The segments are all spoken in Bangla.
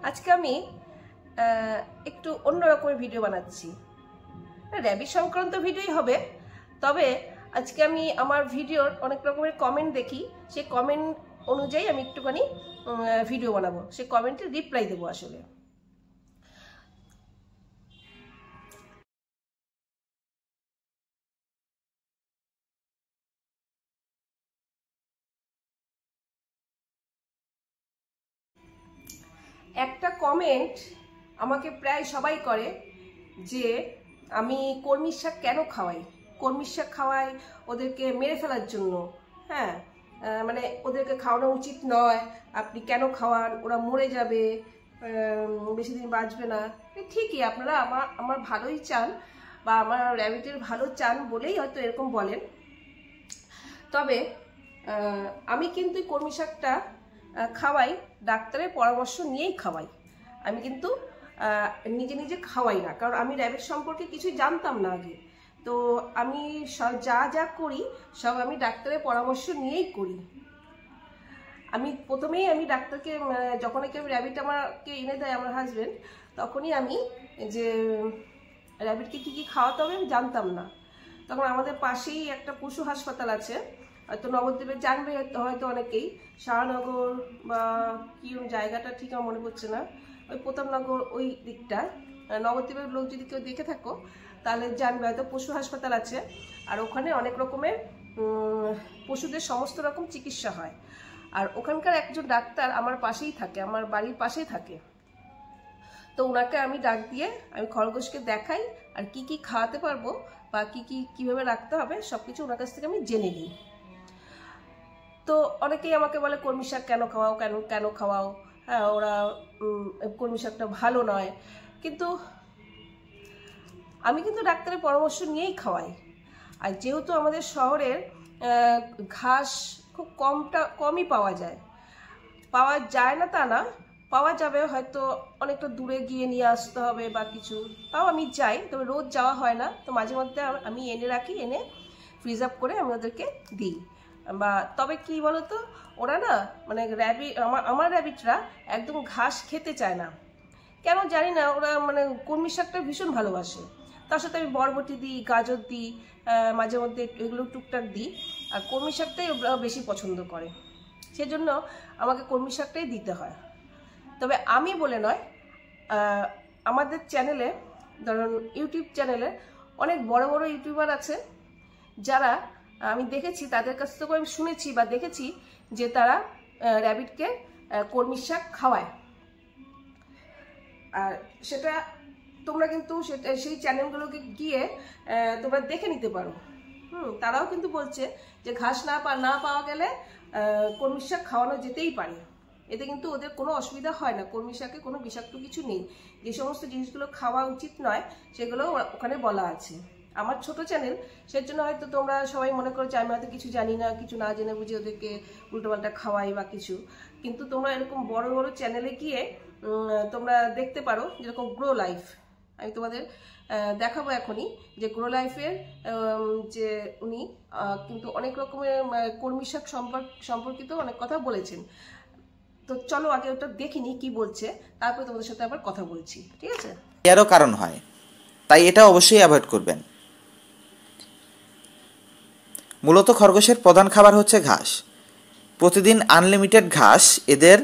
আজকে আমি একটু অন্য রকমের ভিডিও বানাচ্ছি। র্যাবিট সংক্রান্ত ভিডিওই হবে, তবে আজকে আমি আমার ভিডিওর অনেক রকমের কমেন্ট দেখি, সেই কমেন্ট অনুযায়ী আমি একটুখানি ভিডিও বানাবো, সেই কমেন্টে রিপ্লাই দেবো। আসলে একটা কমেন্ট আমাকে প্রায় সবাই করে যে আমি কলমির শাক কেন খাওয়াই, কলমির শাক খাওয়াই ওদেরকে মেরে ফেলার জন্য। হ্যাঁ, মানে ওদেরকে খাওয়ানো উচিত নয়, আপনি কেন খাওয়ান, ওরা মরে যাবে, বেশি দিন বাঁচবে না। ঠিকই, আপনারা আমার ভালোই চান বা আমার র্যাবিটের ভালো চান বলেই হয়তো এরকম বলেন। তবে আমি কিন্তু কলমি শাকটা খাওয়াই ডাক্তারের পরামর্শ নিয়েই খাওয়াই। আমি কিন্তু নিজে নিজে খাওয়াই না, কারণ আমি র্যাবিট সম্পর্কে কিছুই জানতাম না আগে। তো আমি যা যা করি সব আমি ডাক্তারের পরামর্শ নিয়েই করি। আমি প্রথমেই ডাক্তারকে, যখন কেউ র্যাবিট আমাকে এনে দেয় আমার হাজব্যান্ড, তখনই আমি যে র্যাবিটকে কী কী খাওয়াতে হবে আমি জানতাম না। তখন আমাদের পাশেই একটা পশু হাসপাতাল আছে, হয়তো নবদ্বীপে জানবে হয়তো অনেকেই, শাহনগর বা কী জায়গাটা ঠিক আমার মনে পড়ছে না, ওই প্রতাপনগর ওই দিকটা, নবদ্বীপের লোক যদি কেউ দেখে থাকো তাহলে জানবে, হয়তো পশু হাসপাতাল আছে। আর ওখানে অনেক রকমের পশুদের সমস্ত রকম চিকিৎসা হয়। আর ওখানকার একজন ডাক্তার আমার পাশেই থাকে, আমার বাড়ির পাশেই থাকে। তো ওনাকে আমি ডাক দিয়ে আমি খরগোশকে দেখাই, আর কি কি খাওয়াতে পারবো বা কিভাবে রাখতে হবে সব কিছু ওনার কাছ থেকে আমি জেনে নিই। তো অনেকেই আমাকে বলে কলমি শাক কেন খাওয়াও, কেন খাওয়াও, হ্যাঁ ওরা কলমি শাকটা ভালো নয়। কিন্তু আমি কিন্তু ডাক্তারের পরামর্শ নিয়েই খাওয়াই। আর যেহেতু আমাদের শহরের ঘাস খুব কমই পাওয়া যায় না তা না, পাওয়া যাবে, হয়তো অনেকটা দূরে গিয়ে নিয়ে আসতে হবে বা কিছু, তাও আমি যাই, তবে রোজ যাওয়া হয় না। তো মাঝে মধ্যে আমি এনে রাখি, এনে ফ্রিজ আপ করে আমি ওদেরকে দিই। বা তবে কি বলতো, ওরা না মানে আমার র্যাবিটরা একদম ঘাস খেতে চায় না, কেন জানি না। ওরা মানে কলমি শাকটা ভীষণ ভালোবাসে, তার সাথে আমি বরবটি দিই, গাজর দিই, মাঝে মধ্যে এগুলো টুকটাক দিই। আর কলমি শাকটাই ওরা বেশি পছন্দ করে, সেজন্য আমাকে কলমি শাকটাই দিতে হয়। তবে আমি বলে নয়, আমাদের চ্যানেলে, ধরুন ইউটিউব চ্যানেলে অনেক বড় বড় ইউটিউবার আছে যারা আমি দেখেছি, তাদের কাছ থেকে আমি শুনেছি বা দেখেছি যে তারা র্যাবিটকে কলমি শাক খাওয়ায়। আর সেটা তোমরা কিন্তু সেই চ্যানেলগুলোকে গিয়ে তোমরা দেখে নিতে পারো। তারাও কিন্তু বলছে যে ঘাস না পাওয়া গেলে কলমি শাক খাওয়ানো যেতেই পারে, এতে কিন্তু ওদের কোনো অসুবিধা হয় না। কলমি শাকে কোনো বিষাক্ত কিছু নেই, যে সমস্ত জিনিসগুলো খাওয়া উচিত নয় সেগুলো ওখানে বলা আছে। আমার ছোট চ্যানেল, সেজন্য হয়তো তোমরা সবাই মনে করো যে আমি হয়তো কিছু জানি না, কিছু না জেনে বুঝে ওদেরকে উল্টোপাল্টা খাওয়াই বা কিছু। কিন্তু তোমরা এরকম বড় বড় চ্যানেলে গিয়ে তোমরা দেখতে পারো, যেরকম গ্রো লাইফ, আমি তোমাদের দেখাবো এখনই, যে গ্রো লাইফের যে উনি কিন্তু অনেক রকমের কলমি শাক সম্পর্কিত অনেক কথা বলেছেন। তো চলো আগে ওটা দেখিনি কি বলছে, তারপরে তোমাদের সাথে আবার কথা বলছি, ঠিক আছে? এরও কারণ হয়, তাই এটা অবশ্যই অ্যাভয়েড করবেন। মূলত খরগোশের প্রধান খাবার হচ্ছে ঘাস। প্রতিদিন আনলিমিটেড ঘাস এদের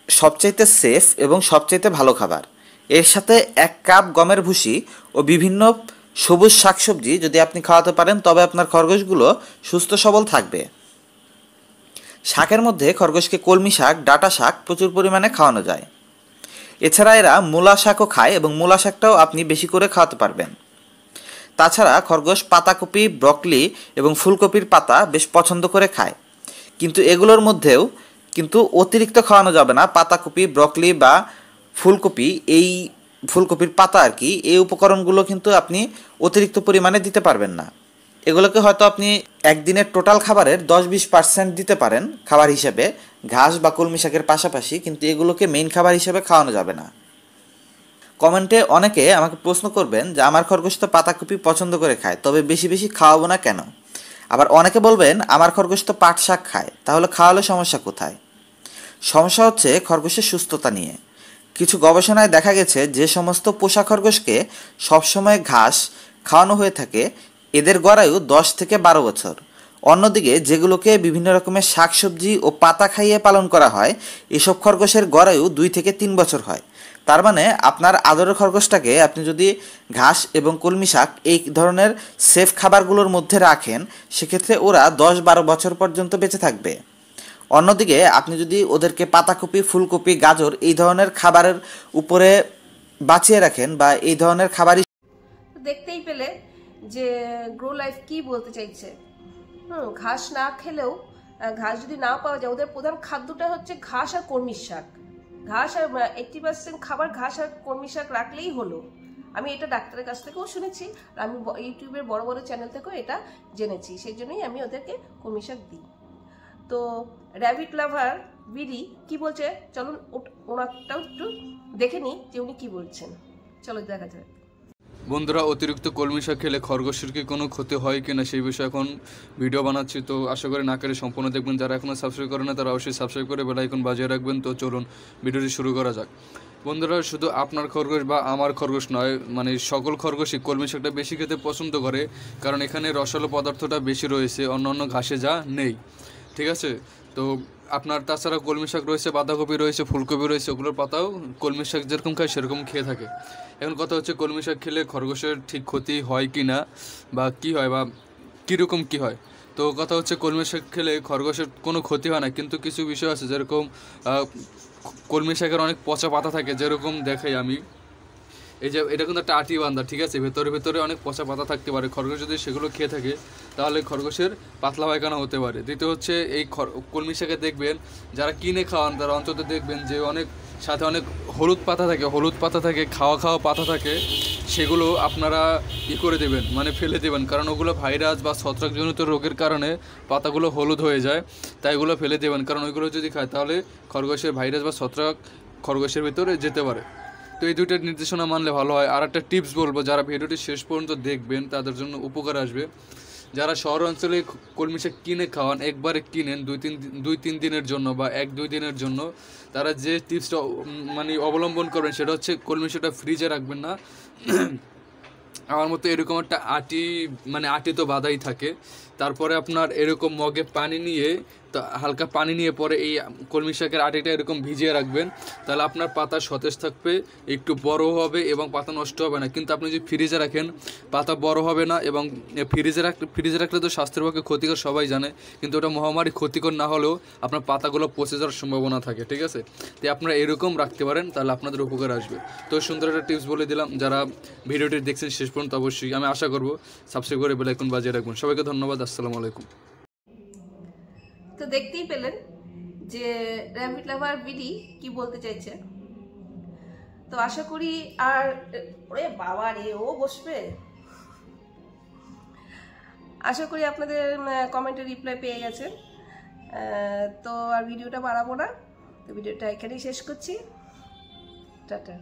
সবচাইতে সেফ এবং সবচাইতে ভালো খাবার। এর সাথে 1 কাপ গমের ভুসি ও বিভিন্ন সবুজ শাকসবজি যদি আপনি খাওয়াতে পারেন, তবে আপনার খরগোশগুলো সুস্থ সবল থাকবে। শাকের মধ্যে খরগোশকে কলমি শাক, ডাঁটা শাক প্রচুর পরিমাণে খাওয়ানো যায়। এছাড়া এরা মূলা শাকও খায়, এবং মূলা শাকটাও আপনি বেশি করে খাওয়াতে পারবেন। তাছাড়া খরগোশ পাতাকপি, ব্রকলি এবং ফুলকপির পাতা বেশ পছন্দ করে খায়, কিন্তু এগুলোর মধ্যেও কিন্তু অতিরিক্ত খাওয়ানো যাবে না। পাতাকপি, ব্রকলি বা ফুলকপি, এই ফুলকপির পাতা আর কি, এই উপকরণগুলো কিন্তু আপনি অতিরিক্ত পরিমাণে দিতে পারবেন না। এগুলোকে হয়তো আপনি একদিনের টোটাল খাবারের 10-20% দিতে পারেন খাবার হিসেবে, ঘাস বা কলমি শাকের পাশাপাশি, কিন্তু এগুলোকে মেইন খাবার হিসেবে খাওয়ানো যাবে না। কমেন্টে অনেকে আমাকে প্রশ্ন করবেন যে আমার খরগোশ তো পাতাকপি পছন্দ করে খায়, তবে বেশি বেশি খাওয়াবো না কেন? আবার অনেকে বলবেন আমার খরগোশ তো পাট শাক খায়, তাহলে খাওয়ালে সমস্যা কোথায়? সমস্যা হচ্ছে খরগোশের সুস্থতা নিয়ে। কিছু গবেষণায় দেখা গেছে যে সমস্ত পোষা খরগোশকে সবসময় ঘাস খাওয়ানো হয়ে থাকে এদের গড়ায়ু 10 থেকে 12 বছর। অন্যদিকে যেগুলোকে বিভিন্ন রকমের শাকসবজি ও পাতা খাইয়ে পালন করা হয় এসব খরগোশের গড়ায়ু 2 থেকে 3 বছর হয়। তার মানে আপনার আদরের খরগোশটাকে আপনি যদি ঘাস এবং কলমি শাক এই ধরনের সেফ খাবারগুলোর মধ্যে রাখেন সেক্ষেত্রে ওরা 10-12 বছর পর্যন্ত বেঁচে থাকবে। অন্যদিকে আপনি যদি ওদেরকে পাতাকপি, ফুলকপি, গাজর এই ধরনের খাবারের উপরে বাঁচিয়ে রাখেন বা এই ধরনের খাবারই দেখতেই পেলে যে গ্রো লাইফ কি বলতে চাইছে। ঘাস না খেলেও, ঘাস যদি না পাওয়া যায়, ওদের প্রধান খাদ্যটা হচ্ছে ঘাস আর কলমির শাক। ঘাস আর 80% খাবার ঘাস আর কলমি শাক রাখলেই হলো। আমি এটা ডাক্তারের কাছ থেকেও শুনেছি, আর আমি ইউটিউবের বড় বড় চ্যানেল থেকেও এটা জেনেছি, সেই জন্যই আমি ওদেরকে কলমি শাক দিই। তো র্যাবিট লাভার বিডি কি বলছে, চলুন ওনারটাও একটু দেখে নিই যে উনি কি বলছেন। চলো দেখা যাক। বন্ধুরা, অতিরিক্ত কলমি শাক খেলে খরগোশের কি কোনো ক্ষতি হয় কিনা সেই বিষয়ে এখন ভিডিও বানাচ্ছি, তো আশা করি না করে সম্পূর্ণ দেখবেন। যারা এখনও সাবস্ক্রাইব করে না তারা অবশ্যই সাবস্ক্রাইব করে বেল আইকন বাজিয়ে রাখবেন। তো চলুন ভিডিওটি শুরু করা যাক। বন্ধুরা, শুধু আপনার খরগোশ বা আমার খরগোশ নয়, মানে সকল খরগোশই কলমি শাকটা বেশি খেতে পছন্দ করে, কারণ এখানে রসালো পদার্থটা বেশি রয়েছে, অন্য ঘাসে যা নেই। ঠিক আছে, তো আপনার তাছাড়া কলমি শাক রয়েছে, বাঁধাকপি রয়েছে, ফুলকপি রয়েছে, ওগুলোর পাতাও কলমি শাক যেরকম খায় সেরকম খেয়ে থাকে। এখন কথা হচ্ছে কলমি শাক খেলে খরগোশের ঠিক ক্ষতি হয় কি না, বা কী হয়, বা কীরকম কী হয়। তো কথা হচ্ছে কলমি শাক খেলে খরগোশের কোনো ক্ষতি হয় না, কিন্তু কিছু বিষয় আছে, যেরকম কলমি শাকের অনেক পচা পাতা থাকে, যেরকম দেখাই আমি, এই যে এটা কিন্তু একটা আটি বান্ধা, ঠিক আছে, ভেতরে অনেক পচা পাতা থাকতে পারে। খরগোশ যদি সেগুলো খেয়ে থাকে তাহলে খরগোশের পাতলা পায়খানা হতে পারে। দ্বিতীয় হচ্ছে এই কলমি শাকে দেখবেন যারা কিনে খাওয়ান তারা অন্তত দেখবেন যে অনেক সাথে অনেক হলুদ পাতা থাকে, খাওয়া পাতা থাকে, সেগুলো আপনারা করে দেবেন, মানে ফেলে দেবেন, কারণ ওগুলো ভাইরাস বা ছত্রাকজনিত রোগের কারণে পাতাগুলো হলুদ হয়ে যায়, তাই এগুলো ফেলে দেবেন, কারণ ওইগুলো যদি খায় তাহলে খরগোশের ভাইরাস বা ছত্রাক খরগোশের ভিতরে যেতে পারে। তো এই দুইটা নির্দেশনা মানলে ভালো হয়। আর একটা টিপস বলবো, যারা ভিডিওটি শেষ পর্যন্ত দেখবেন তাদের জন্য উপকার আসবে। যারা শহর অঞ্চলে কলমি শাক কিনে খাওয়ান, একবারে কিনেন 2-3 দিনের জন্য বা 1-2 দিনের জন্য, তারা যে টিপসটা মানে অবলম্বন করবেন সেটা হচ্ছে কলমি শাকটা ফ্রিজে রাখবেন না। আমার মতো এরকম একটা আটি তো বাঁধাই থাকে। তারপরে আপনার এরকম মগে পানি নিয়ে, হালকা পানি নিয়ে পরে এই কলমি শাকের আটিটা এরকম ভিজিয়ে রাখবেন, তাহলে আপনার পাতা সতেজ থাকবে, একটু বড় হবে এবং পাতা নষ্ট হবে না। কিন্তু আপনি যদি ফ্রিজে রাখেন পাতা বড় হবে না, এবং ফ্রিজে রাখলে তো স্বাস্থ্যের পক্ষে ক্ষতিকর সবাই জানে, কিন্তু ওটা মহামারী ক্ষতিকর না হলেও আপনার পাতাগুলো পচে যাওয়ার সম্ভাবনা থাকে। ঠিক আছে, তো আপনারা এরকম রাখতে পারেন, তাহলে আপনাদের উপকার আসবে। তো সুন্দর একটা টিপস বলে দিলাম। যারা ভিডিওটি দেখছেন শেষ পর্যন্ত অবশ্যই আমি আশা করবো সাবস্ক্রাইব করে বেল আইকন বাজিয়ে রাখবেন। সবাইকে ধন্যবাদ, আসসালামু আলাইকুম। তো দেখতেই পেলেন যে র্যাবিট লাভার বিডি কি বলতে চাইছে। তো আশা করি, আর ওরে বাবা রে, ও বসবে, আশা করি আপনাদের কমেন্টে রিপ্লাই পেয়ে গেছেন। তো আর ভিডিওটা বাড়াবো না, তো ভিডিওটা এখানেই শেষ করছি। টাটা।